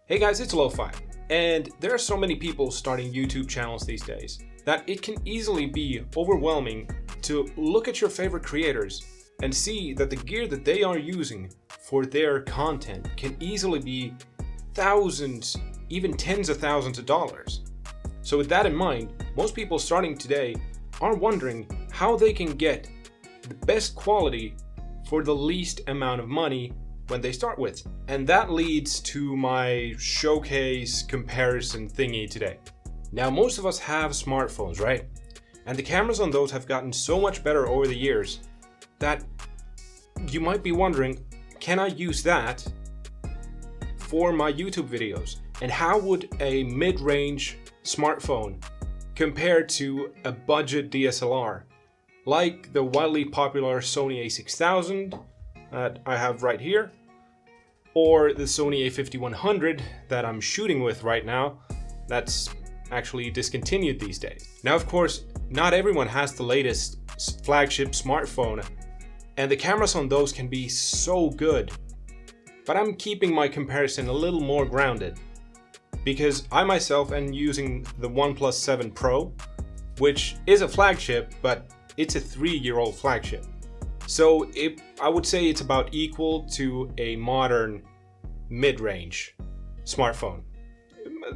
Hey guys, it's Lowfigh, and there are so many people starting YouTube channels these days that it can easily be overwhelming to look at your favorite creators and see that the gear that they are using for their content can easily be thousands, even tens of thousands of dollars. So with that in mind, most people starting today are wondering how they can get the best quality for the least amount of money when they start with. And that leads to my showcase comparison thingy today. Now, most of us have smartphones, right? And the cameras on those have gotten so much better over the years that you might be wondering, can I use that for my YouTube videos? And how would a mid-range smartphone compare to a budget DSLR like the wildly popular Sony A6000 that I have right here, or the Sony A5100 that I'm shooting with right now that's actually discontinued these days. Now, of course, not everyone has the latest flagship smartphone, and the cameras on those can be so good, but I'm keeping my comparison a little more grounded because I myself am using the Oneplus 7 Pro, which is a flagship, but it's a 3-year-old flagship. So I would say it's about equal to a modern mid-range smartphone,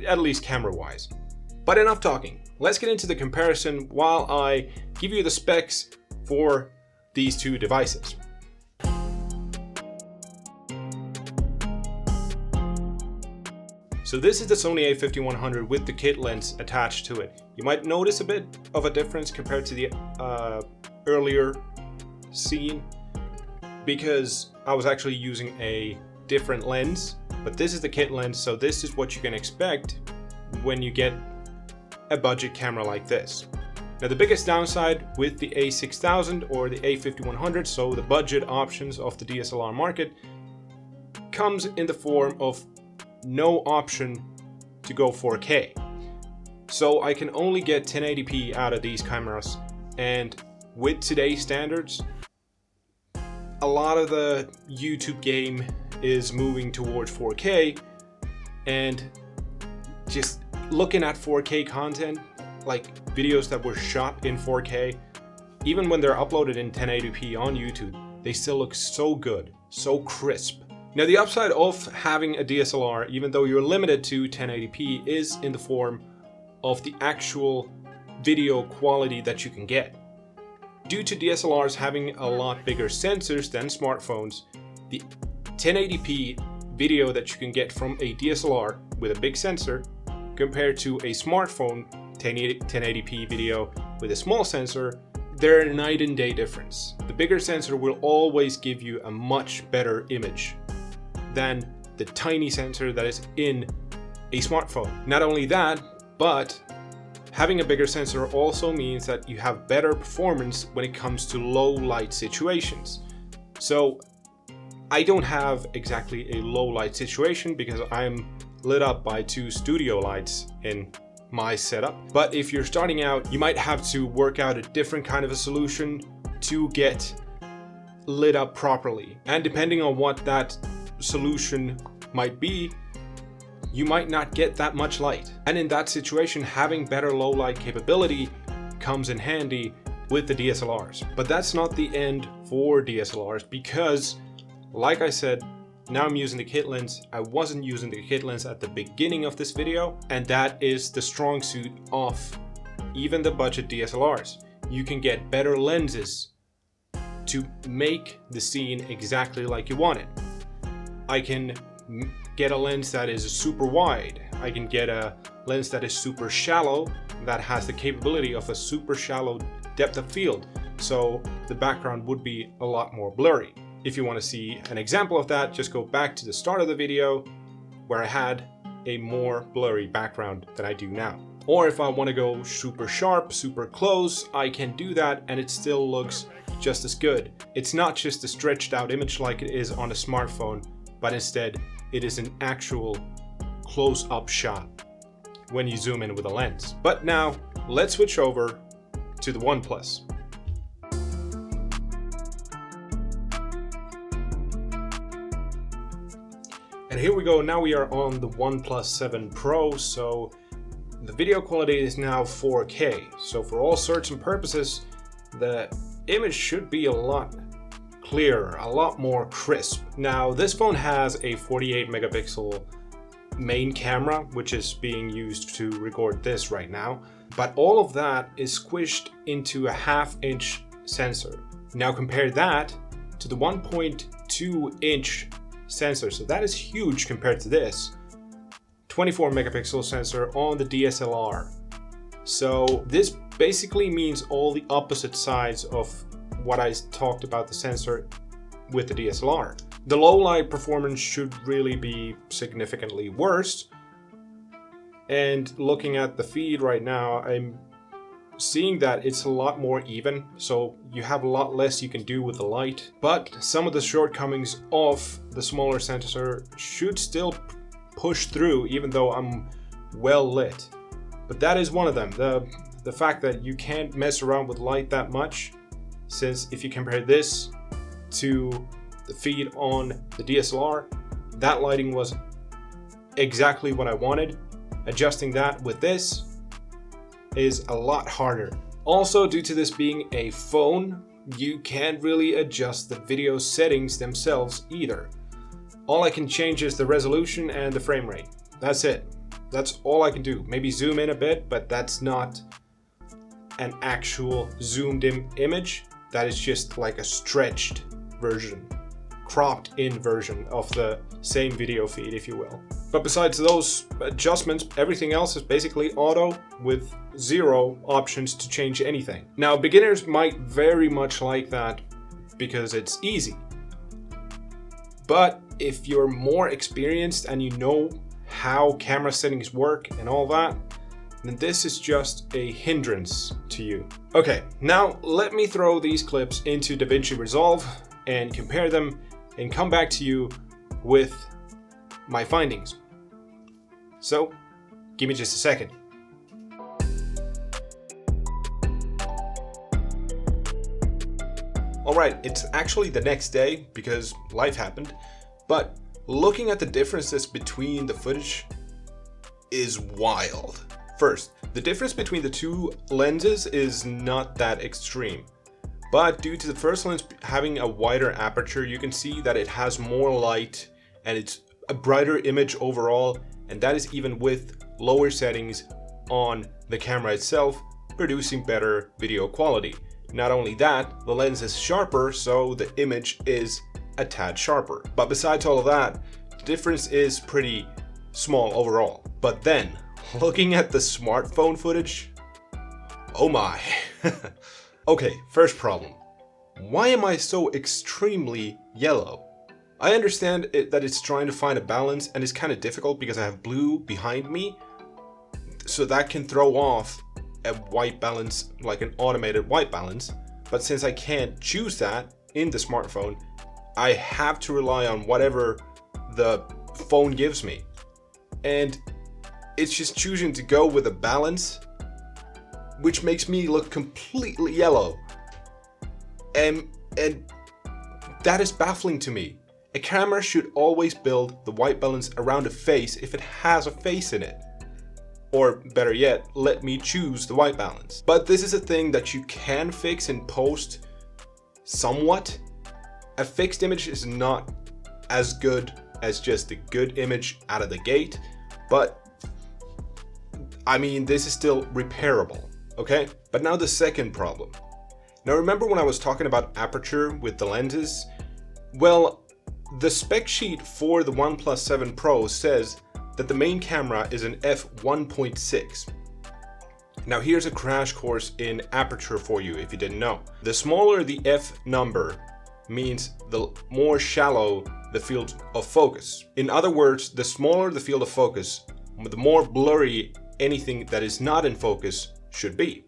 at least camera-wise. But enough talking. Let's get into the comparison while I give you the specs for these two devices. So this is the Sony A5100 with the kit lens attached to it. You might notice a bit of a difference compared to the earlier scene because I was actually using a different lens, but this is the kit lens, so this is what you can expect when you get a budget camera like this. Now, the biggest downside with the A6000 or the A5100, so the budget options of the DSLR market, comes in the form of no option to go 4K. So I can only get 1080p out of these cameras, and with today's standards, a lot of the YouTube game is moving towards 4K, and just looking at 4K content, like videos that were shot in 4K, even when they're uploaded in 1080p on YouTube, they still look so good, so crisp. Now, the upside of having a DSLR, even though you're limited to 1080p, is in the form of the actual video quality that you can get. Due to DSLRs having a lot bigger sensors than smartphones, the 1080p video that you can get from a DSLR with a big sensor compared to a smartphone 1080p video with a small sensor, they're a night and day difference. The bigger sensor will always give you a much better image than the tiny sensor that is in a smartphone. Not only that, but having a bigger sensor also means that you have better performance when it comes to low light situations. So I don't have exactly a low light situation because I'm lit up by 2 studio lights in my setup. But if you're starting out, you might have to work out a different kind of a solution to get lit up properly. And depending on what that solution might be, you might not get that much light. And in that situation, having better low light capability comes in handy with the DSLRs. But that's not the end for DSLRs because, like I said, now I'm using the kit lens. I wasn't using the kit lens at the beginning of this video, and that is the strong suit of even the budget DSLRs. You can get better lenses to make the scene exactly like you want it. I can get a lens that is super wide. I can get a lens that is super shallow that has the capability of a super shallow depth of field, so the background would be a lot more blurry. If you want to see an example of that, just go back to the start of the video where I had a more blurry background than I do now. Or if I want to go super sharp, super close, I can do that and it still looks just as good. It's not just a stretched out image like it is on a smartphone, but instead it is an actual close-up shot when you zoom in with a lens. But now let's switch over to the Oneplus. And here we go, now we are on the OnePlus 7 Pro, so the video quality is now 4K. So for all sorts and purposes, the image should be a lot clearer, a lot more crisp. Now this phone has a 48 megapixel main camera, which is being used to record this right now. But all of that is squished into a 1/2 inch sensor. Now compare that to the 1.2 inch sensor. So that is huge compared to this 24 megapixel sensor on the DSLR. So this basically means all the opposite sides of what I talked about the sensor with the DSLR. The low light performance should really be significantly worse. And looking at the feed right now, I'm seeing that it's a lot more even, so you have a lot less you can do with the light. But some of the shortcomings of the smaller sensor should still push through, even though I'm well lit. But that is one of them, the fact that you can't mess around with light that much, since if you compare this to the feed on the DSLR, that lighting was exactly what I wanted. Adjusting that with this is a lot harder. Also, due to this being a phone, you can't really adjust the video settings themselves either. All I can change is the resolution and the frame rate. That's it. That's all I can do. Maybe zoom in a bit, but that's not an actual zoomed in image. That is just like a stretched version, cropped in version of the same video feed, if you will. But besides those adjustments, everything else is basically auto with 0 options to change anything. Now, beginners might very much like that because it's easy. But if you're more experienced and you know how camera settings work and all that, then this is just a hindrance to you. Okay, now let me throw these clips into DaVinci Resolve and compare them and come back to you with my findings. So, give me just a second. Alright, it's actually the next day because life happened, but looking at the differences between the footage is wild. First, the difference between the two lenses is not that extreme. But due to the first lens having a wider aperture, you can see that it has more light and it's a brighter image overall, and that is even with lower settings on the camera itself, producing better video quality. Not only that, the lens is sharper, so the image is a tad sharper. But besides all of that, the difference is pretty small overall. But then, looking at the smartphone footage, oh my. Okay, first problem. Why am I so extremely yellow? I understand that it's trying to find a balance, and it's kind of difficult because I have blue behind me, so that can throw off a white balance, like an automated white balance. But since I can't choose that in the smartphone, I have to rely on whatever the phone gives me. And it's just choosing to go with a balance, which makes me look completely yellow. And that is baffling to me. A camera should always build the white balance around a face if it has a face in it. Or better yet, let me choose the white balance. But this is a thing that you can fix in post somewhat. A fixed image is not as good as just a good image out of the gate, but I mean, this is still repairable, okay? But now the second problem. Now remember when I was talking about aperture with the lenses? Well, the spec sheet for the OnePlus 7 Pro says that the main camera is an f1.6. Now here's a crash course in aperture for you if you didn't know. The smaller the f number means the more shallow the field of focus. In other words, the smaller the field of focus, the more blurry anything that is not in focus should be.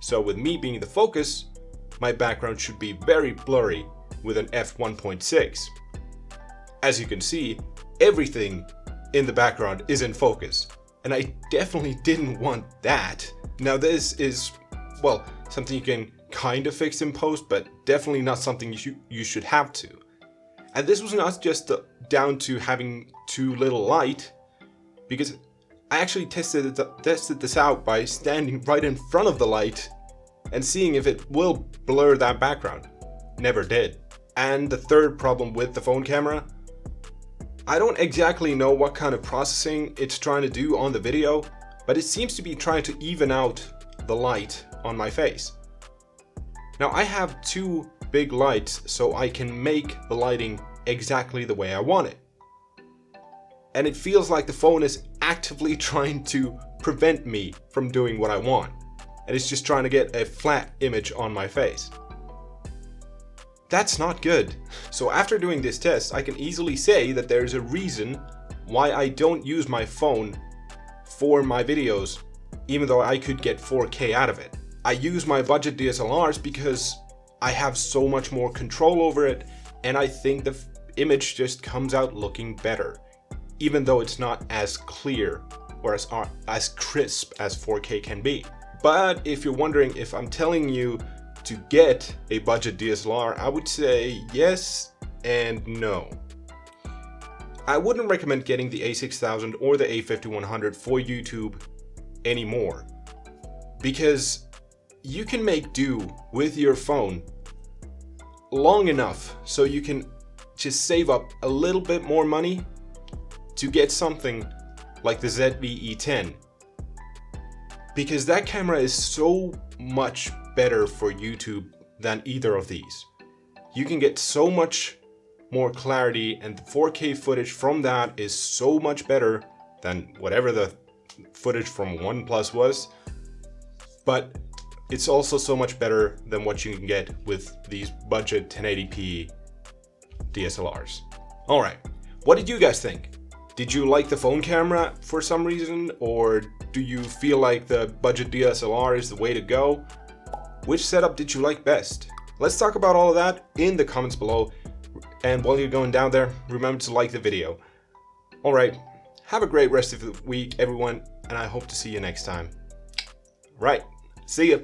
So with me being the focus, my background should be very blurry with an f1.6. As you can see, everything in the background is in focus, and I definitely didn't want that. Now this is, well, something you can kind of fix in post, but definitely not something you should have to. And this was not just down to having too little light, because I actually tested this out by standing right in front of the light and seeing if it will blur that background. Never did. And the third problem with the phone camera, I don't exactly know what kind of processing it's trying to do on the video, but it seems to be trying to even out the light on my face. Now I have two big lights, so I can make the lighting exactly the way I want it. And it feels like the phone is actively trying to prevent me from doing what I want. And it's just trying to get a flat image on my face. That's not good. So after doing this test, I can easily say that there's a reason why I don't use my phone for my videos, even though I could get 4K out of it. I use my budget DSLRs because I have so much more control over it, and I think the image just comes out looking better, even though it's not as clear or as crisp as 4K can be. But if you're wondering if I'm telling you to get a budget DSLR, I would say yes and no. I wouldn't recommend getting the A6000 or the A5100 for YouTube anymore, because you can make do with your phone long enough so you can just save up a little bit more money to get something like the ZV-E10, because that camera is so much better for YouTube than either of these. You can get so much more clarity, and the 4K footage from that is so much better than whatever the footage from Oneplus was, but it's also so much better than what you can get with these budget 1080p DSLRs. Alright, what did you guys think? Did you like the phone camera for some reason, or do you feel like the budget DSLR is the way to go? Which setup did you like best? Let's talk about all of that in the comments below, and while you're going down there, remember to like the video. Alright, have a great rest of the week everyone, and I hope to see you next time. Right, see ya!